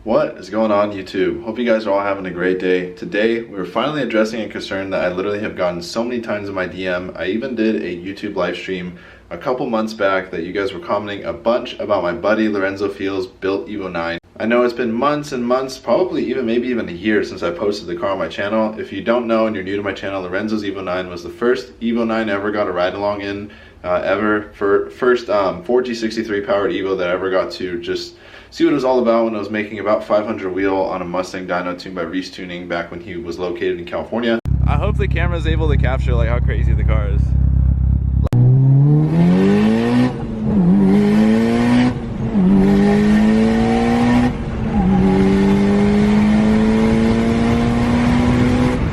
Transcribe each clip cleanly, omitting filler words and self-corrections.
What is going on, YouTube? Hope you guys are all having a great day. Today, we're finally addressing a concern that I literally have gotten so many times in my DM. I even did a YouTube live stream a couple months back that you guys were commenting a bunch about my buddy Lorenzo Fields' built Evo 9. I know it's been months and months, probably maybe even a year since I posted the car on my channel. If you don't know and you're new to my channel, Lorenzo's Evo 9 was the first Evo 9 I ever got a ride along in, first 4G63 powered Evo that I ever got to just see what it was all about when I was making about 500 wheel on a Mustang dyno tuned by Reese Tuning back when he was located in California. I hope the camera is able to capture like how crazy the car is.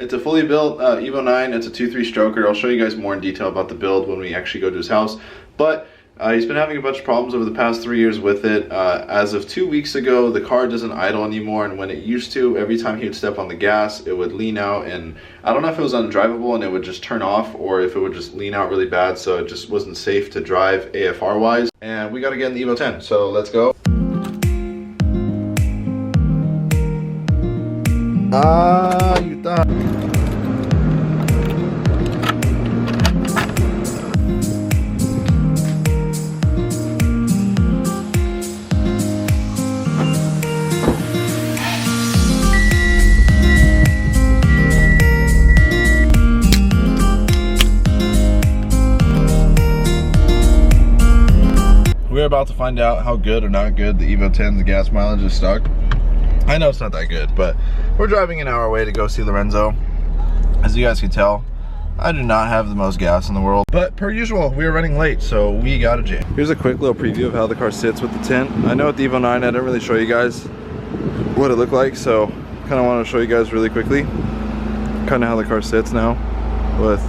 It's a fully built Evo 9. It's a 2.3 stroker. I'll show you guys more in detail about the build when we actually go to his house. But he's been having a bunch of problems over the past 3 years with it. As of 2 weeks ago, the car doesn't idle anymore, and when it used to, every time he would step on the gas, it would lean out, and I don't know if it was undrivable and it would just turn off, or if it would just lean out really bad, so it just wasn't safe to drive AFR wise. And we got to get in the Evo 10, so let's go. You thought. We're about to find out how good or not good the Evo 10, the gas mileage is stuck. I know it's not that good, but we're driving an hour away to go see Lorenzo. As you guys can tell, I do not have the most gas in the world, but per usual, we are running late, so we got a jam. Here's a quick little preview of how the car sits with the tint. I know with the Evo 9, I didn't really show you guys what it looked like, so kind of want to show you guys really quickly kind of how the car sits now with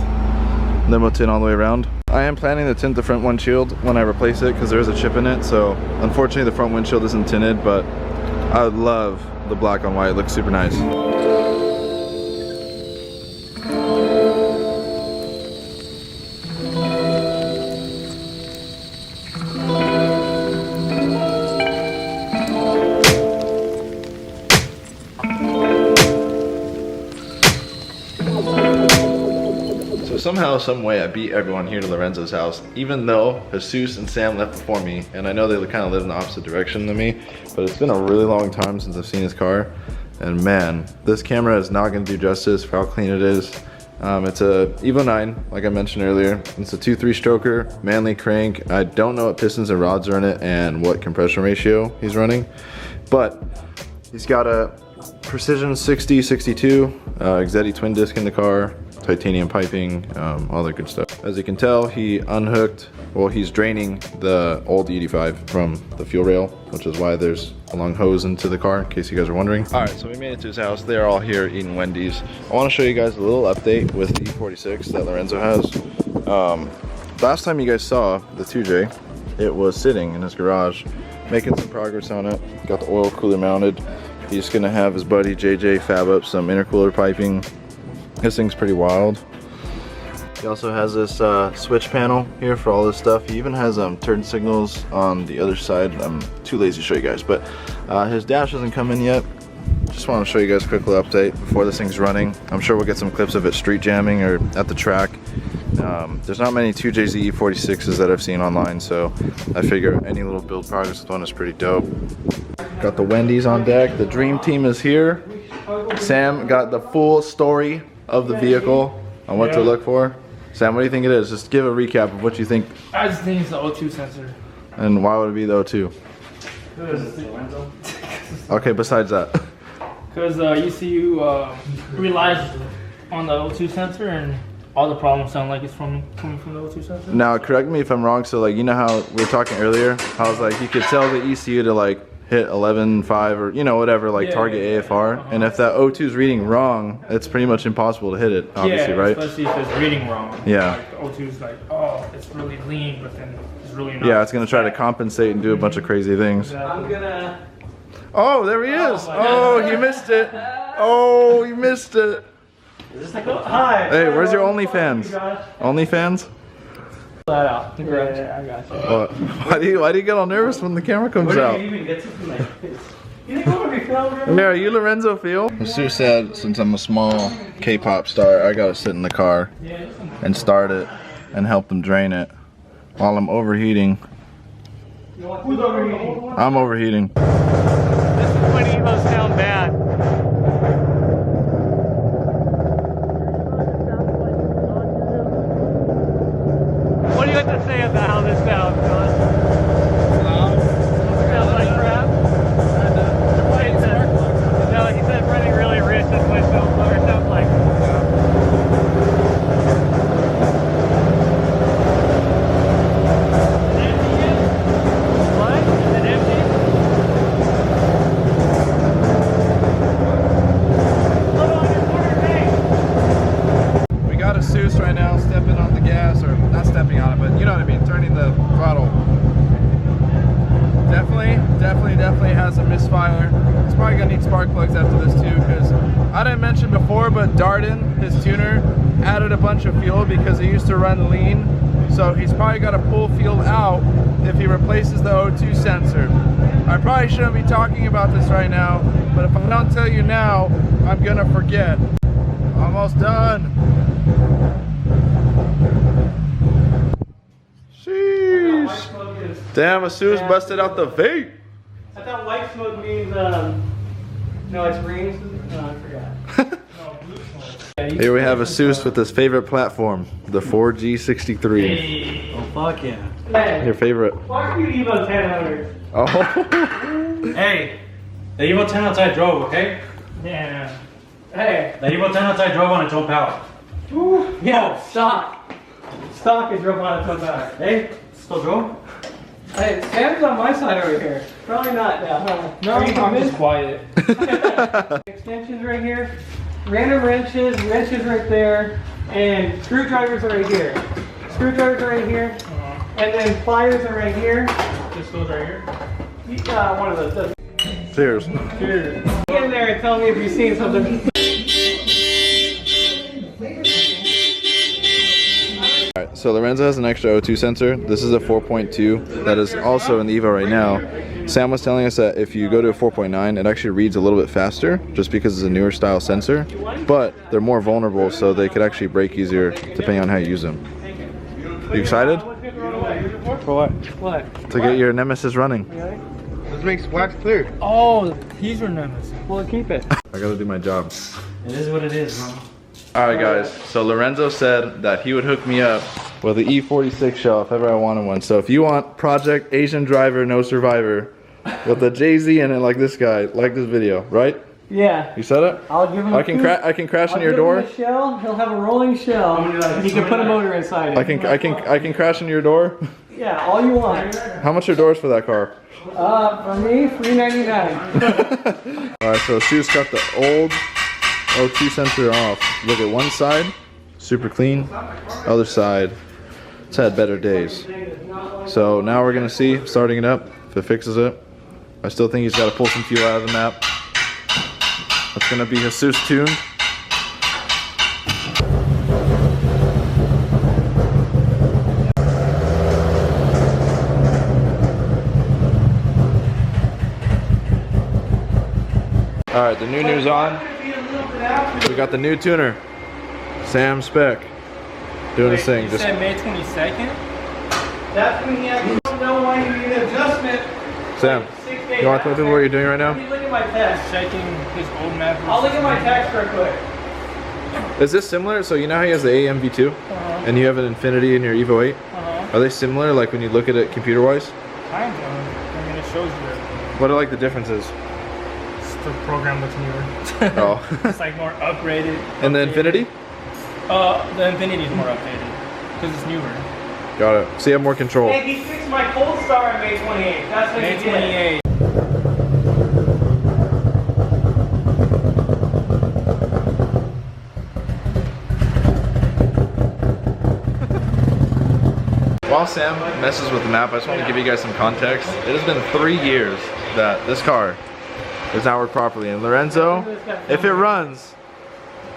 limo tint all the way around. I am planning to tint the front windshield when I replace it because there is a chip in it, so unfortunately the front windshield isn't tinted, but I would love the black on white. It looks super nice. Somehow, some way, I beat everyone here to Lorenzo's house, even though Jesus and Sam left before me, and I know they kind of live in the opposite direction than me, but it's been a really long time since I've seen his car, and man, this camera is not going to do justice for how clean it is. It's a Evo 9, like I mentioned earlier. It's a 2.3 stroker, manly crank. I don't know what pistons and rods are in it and what compression ratio he's running, but he's got a Precision 60-62 Exetti twin disc in the car, titanium piping, all that good stuff. As you can tell, he unhooked, well, he's draining the old ED5 from the fuel rail, which is why there's a long hose into the car, in case you guys are wondering. All right, so we made it to his house. They're all here eating Wendy's. I want to show you guys a little update with the E46 that Lorenzo has. Last time you guys saw the 2J, it was sitting in his garage, making some progress on it. Got the oil cooler mounted. He's gonna have his buddy JJ fab up some intercooler piping. This thing's pretty wild. He also has this switch panel here for all this stuff. He even has turn signals on the other side. I'm too lazy to show you guys, but his dash hasn't come in yet. Just want to show you guys a quick little update before this thing's running. I'm sure we'll get some clips of it street jamming or at the track. There's not many 2JZ E46s that I've seen online, so I figure any little build progress with one is pretty dope. Got the Wendy's on deck. The dream team is here. Sam got the full story of the vehicle on what to look for. Sam, what do you think it is? Just give a recap of what you think. I just think it's the O2 sensor. And why would it be the O2? Okay, besides that. Because ECU relies on the O2 sensor, and all the problems sound like it's coming from the O2 sensor. Now, correct me if I'm wrong, so like, you know how we were talking earlier, how it's like you could tell the ECU to like hit 11.5 or, you know, whatever, like target AFR. And if that O2 is reading wrong, it's pretty much impossible to hit it, obviously, right? Especially if it's reading wrong. Yeah. Like the O2 is like, oh, it's really lean, but then it's really not. Yeah, it's going to try to compensate and do a bunch of crazy things. I'm gonna... Oh, there he is. Oh, he missed it. Oh, he missed it. Hi. Hey, where's your OnlyFans? OnlyFans? Flat out. Yeah, I got you. Why do you get all nervous when the camera comes out? Where do you even get to from like this? You think I'm gonna be filmed? Yeah, are you Lorenzo Field? Sue said since I'm a small K-pop star, I gotta sit in the car and start it and help them drain it while I'm overheating. Who's overheating? I'm overheating. This is when Evos sound bad. What do you have to say about how this sounds, Dylan? Sounds like crap? No, he said running really rich, that's what it sounds like. What? Is it empty? Hold on, it's quarter tank. We got a Seuss right now stepping on the gas, or not stepping on it, but you know what I mean, turning the throttle. Definitely has a misfire. It's probably gonna need spark plugs after this too, because I didn't mention before, but Darden, his tuner, added a bunch of fuel because he used to run lean. So he's probably got to pull fuel out if he replaces the O2 sensor. I probably shouldn't be talking about this right now, but if I don't tell you now, I'm gonna forget. Almost done. Sheesh. Damn, a Seuss busted out the vape. I thought white smoke means, no, it's green. No, I forgot. No, blue smoke. Here we have a Seuss with his favorite platform, the 4G63. Hey. Oh, fuck yeah. Hey, Your favorite. fuck you, Evo 1000. Oh. Hey, the Evo 10 outside drove, okay? Yeah. Hey. The Evo 10 outside drove on its own power. Ooh, yeah, stock. Stock is real on its own back. Hey, still drove? Hey, Sam's on my side over here. Probably not now. No, I'm just quiet. Extensions right here. Random wrenches right there. And screwdrivers are right here. Screwdrivers are right here. And then pliers are right here. This goes right here. One of those. Cheers. Cheers. Get in there and tell me if you've seen something. Alright, so Lorenzo has an extra O2 sensor. This is a 4.2 that is also in the Evo right now. Sam was telling us that if you go to a 4.9, it actually reads a little bit faster just because it's a newer style sensor, but they're more vulnerable, so they could actually break easier depending on how you use them. You excited? For what? What? To get your Nemesis running. This makes wax clear. Oh, he's your nemesis. Well, keep it. I gotta do my job. It is what it is, bro. Alright guys, so Lorenzo said that he would hook me up with the E46 shell if ever I wanted one. So if you want Project Asian Driver No Survivor with the Jay-Z in it like this guy, like this video, right? Yeah. You said it? I'll give him I can crash in your door. I'll give him a shell. He'll have a rolling shell. And he can put a motor inside it. I can crash in your door. Yeah, all you want. How much are doors for that car? For me, $3.99. Alright, so Seuss got the old O2 sensor off. Look at one side, super clean. Other side, it's had better days. So now we're gonna see, starting it up, if it fixes it. I still think he's got to pull some fuel out of the map. That's gonna be his Seuss tuned. Alright, the new news on. We got the new tuner, Sam Speck, doing his thing. You Just said May 22nd? That's when he actually don't know why you need an adjustment. Sam, 6 days you want to look at what you're doing right Let now? me look at my text. Checking his old map. I'll look at my text real quick. Is this similar? So you know how he has the AMV2 and you have an Infinity in your Evo 8? Are they similar, like when you look at it computer-wise? Kind of. I mean, it shows you What are like the differences? the program looks newer. Oh. It's like more upgraded. And the Infinity? The Infinity is more updated because it's newer. Got it. So you have more control. Hey, he fixed my cold star on May 28th. That's what May he did. 28. While Sam messes with the map, I just want to give you guys some context. It has been 3 years that this car does not work properly. And Lorenzo, if it runs,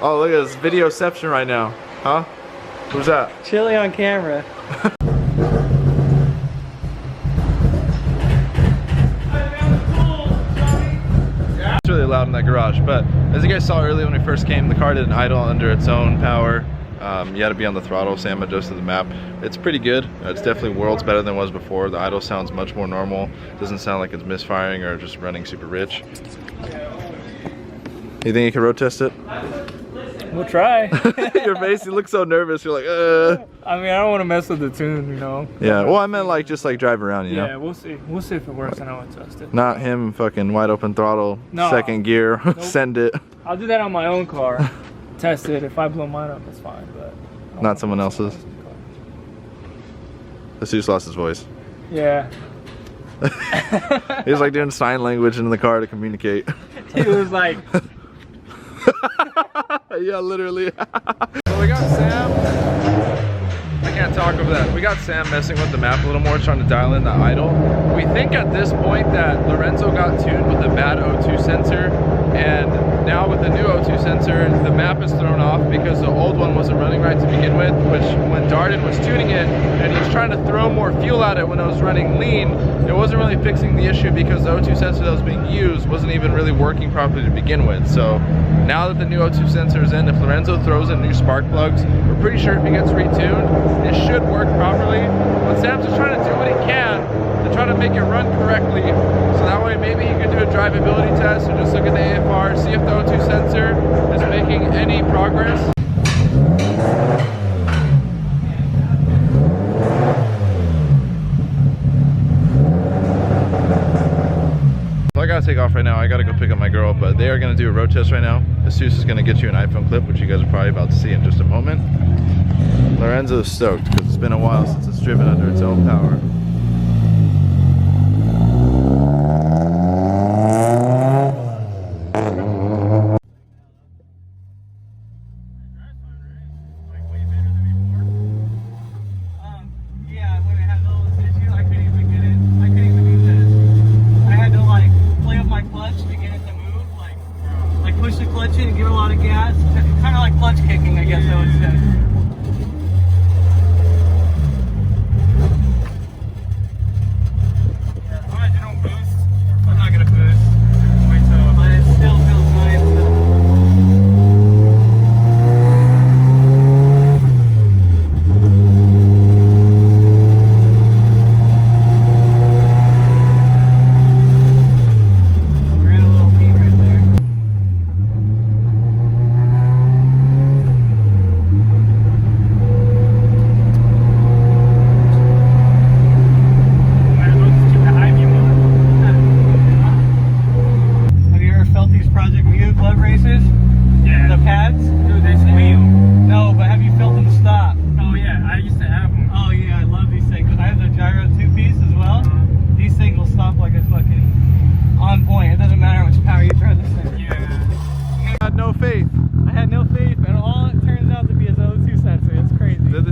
oh look at this videoception right now, huh? Who's that? Chili on camera. loud in that garage. But as you guys saw earlier when we first came, the car didn't idle under its own power. You had to be on the throttle. Sam adjusted the map. It's pretty good. It's definitely worlds better than it was before. The idle sounds much more normal. Doesn't sound like it's misfiring or just running super rich. You think you can road test it? We'll try. Your face, you look so nervous. You're like, I mean, I don't want to mess with the tune, you know. Yeah, well, I meant like just like drive around, you know? Yeah, we'll see. We'll see if it works and I'll test it. Not him fucking wide open throttle, No. second gear, Nope. send it. I'll do that on my own car. Test it. If I blow mine up, it's fine. But Not someone else's. Jesus lost his voice. Yeah. He was like doing sign language in the car to communicate. He was like. Yeah, literally. So we got Sam. I can't talk over that. We got Sam messing with the map a little more, trying to dial in the idle. We think at this point that Lorenzo got tuned with a bad O2 sensor, and now with the new O2 sensor, the map is thrown off because the old one wasn't running right to begin with, which when Darden was tuning it and he was trying to throw more fuel at it when it was running lean, it wasn't really fixing the issue because the O2 sensor that was being used wasn't even really working properly to begin with. So now that the new O2 sensor is in, if Lorenzo throws in new spark plugs, we're pretty sure if he gets retuned, it should work properly. But Sam's just trying to do what he can to try to make it run correctly, so that way maybe he could do a drivability test or just look at the AFR, see if the O2 sensor is making any progress. So I gotta take off right now. I gotta go pick up my girl, but they are gonna do a road test right now. Jesus is gonna get you an iPhone clip, which you guys are probably about to see in just a moment. Lorenzo's stoked because it's been a while since it's driven under its own power. Yeah, when I had all this issue, I couldn't even get it. I couldn't even do this. I had to like play with my clutch to get it to move, like push the clutch in and give it a lot of gas. Kind of like clutch kicking, I guess I would say.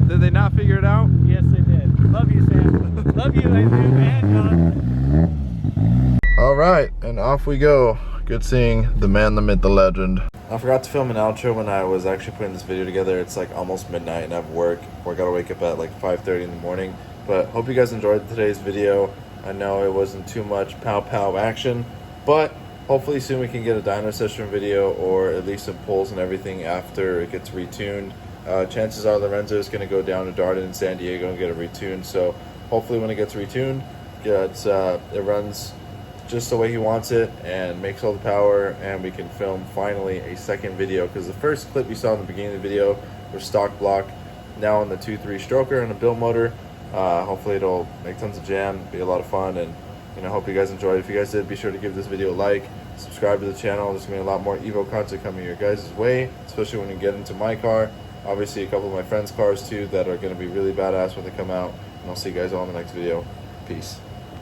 Did they not figure it out? Yes, they did. Love you, Sam. Love you, Andrew and John. All right, and off we go. Good seeing the man, the myth, the legend. I forgot to film an outro when I was actually putting this video together. It's like almost midnight and I have work. Or I gotta wake up at like 5:30 in the morning. But hope you guys enjoyed today's video. I know it wasn't too much pow action, but hopefully soon we can get a dyno session video or at least some pulls and everything after it gets retuned. Chances are Lorenzo is going to go down to Darden in San Diego and get it retuned. So hopefully when it gets retuned, it runs just the way he wants it and makes all the power, and we can film finally a second video, because the first clip you saw in the beginning of the video was stock block. Now on the 2.3 stroker and a built motor. Hopefully it'll make tons of jam, be a lot of fun, and hope you guys enjoyed. If you guys did, be sure to give this video a like, subscribe to the channel. There's gonna be a lot more Evo content coming your guys' way, especially when you get into my car. Obviously a couple of my friends' cars too that are gonna be really badass when they come out, and I'll see you guys all in the next video. Peace.